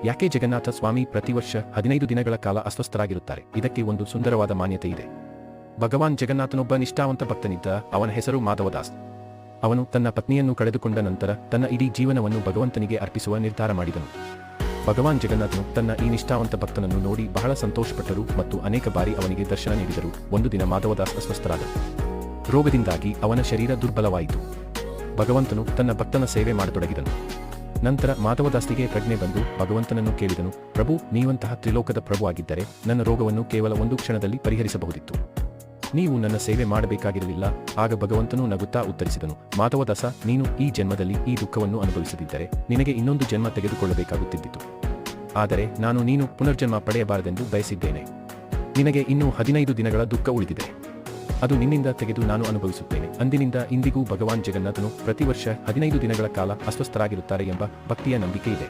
ಯಾಕೆ ಜಗನ್ನಾಥ ಸ್ವಾಮಿ ಪ್ರತಿ ವರ್ಷ 15 ದಿನಗಳ ಕಾಲ ಅಸ್ವಸ್ಥರಾಗಿರುತ್ತಾರೆ? ಇದಕ್ಕೆ ಒಂದು ಸುಂದರವಾದ ಮಾನ್ಯತೆ ಇದೆ. ಭಗವಾನ್ ಜಗನ್ನಾಥನೊಬ್ಬ ನಿಷ್ಠಾವಂತ ಭಕ್ತನಿದ್ದ. ಅವನ ಹೆಸರು ಮಾಧವದಾಸ್. ಅವನು ತನ್ನ ಪತ್ನಿಯನ್ನು ಕಳೆದುಕೊಂಡ ನಂತರ ತನ್ನ ಇಡೀ ಜೀವನವನ್ನು ಭಗವಂತನಿಗೆ ಅರ್ಪಿಸುವ ನಿರ್ಧಾರ ಮಾಡಿದನು. ಭಗವಾನ್ ಜಗನ್ನಾಥನು ತನ್ನ ಈ ನಿಷ್ಠಾವಂತ ಭಕ್ತನನ್ನು ನೋಡಿ ಬಹಳ ಸಂತೋಷಪಟ್ಟರು ಮತ್ತು ಅನೇಕ ಬಾರಿ ಅವನಿಗೆ ದರ್ಶನ ನೀಡಿದರು. ಒಂದು ದಿನ ಮಾಧವದಾಸ್ ಅಸ್ವಸ್ಥರಾದರು. ರೋಗದಿಂದಾಗಿ ಅವನ ಶರೀರ ದುರ್ಬಲವಾಯಿತು. ಭಗವಂತನು ತನ್ನ ಭಕ್ತನ ಸೇವೆ ಮಾಡತೊಡಗಿದನು. ನಂತರ ಮಾಧವದಾಸ್ತಿಗೆ ಪ್ರಜ್ಞೆ ಬಂದು ಭಗವಂತನನ್ನು ಕೇಳಿದನು, ಪ್ರಭು, ನೀವಂತಹ ತ್ರಿಲೋಕದ ಪ್ರಭು ಆಗಿದ್ದರೆ ನನ್ನ ರೋಗವನ್ನು ಕೇವಲ ಒಂದು ಕ್ಷಣದಲ್ಲಿ ಪರಿಹರಿಸಬಹುದಿತ್ತು. ನೀವು ನನ್ನ ಸೇವೆ ಮಾಡಬೇಕಾಗಿರಲಿಲ್ಲ. ಆಗ ಭಗವಂತನು ನಗುತ್ತಾ ಉತ್ತರಿಸಿದನು, ಮಾಧವದಾಸ, ನೀನು ಈ ಜನ್ಮದಲ್ಲಿ ಈ ದುಃಖವನ್ನು ಅನುಭವಿಸದಿದ್ದರೆ ನಿನಗೆ ಇನ್ನೊಂದು ಜನ್ಮ ತೆಗೆದುಕೊಳ್ಳಬೇಕಾಗುತ್ತಿದ್ದಿತು. ಆದರೆ ನಾನು ನೀನು ಪುನರ್ಜನ್ಮ ಪಡೆಯಬಾರದೆಂದು ಬಯಸಿದ್ದೇನೆ. ನಿನಗೆ ಇನ್ನೂ 15 ದಿನಗಳ ದುಃಖ ಉಳಿದಿದೆ. ಅದು ನಿನ್ನಿಂದ ತೆಗೆದು ನಾನು ಅನುಭವಿಸುತ್ತೇನೆ. ಅಂದಿನಿಂದ ಇಂದಿಗೂ ಭಗವಾನ್ ಜಗನ್ನಾಥನು ಪ್ರತಿ ವರ್ಷ 15 ದಿನಗಳ ಕಾಲ ಅಸ್ವಸ್ಥರಾಗಿರುತ್ತಾರೆ ಎಂಬ ಭಕ್ತಿಯ ನಂಬಿಕೆ ಇದೆ.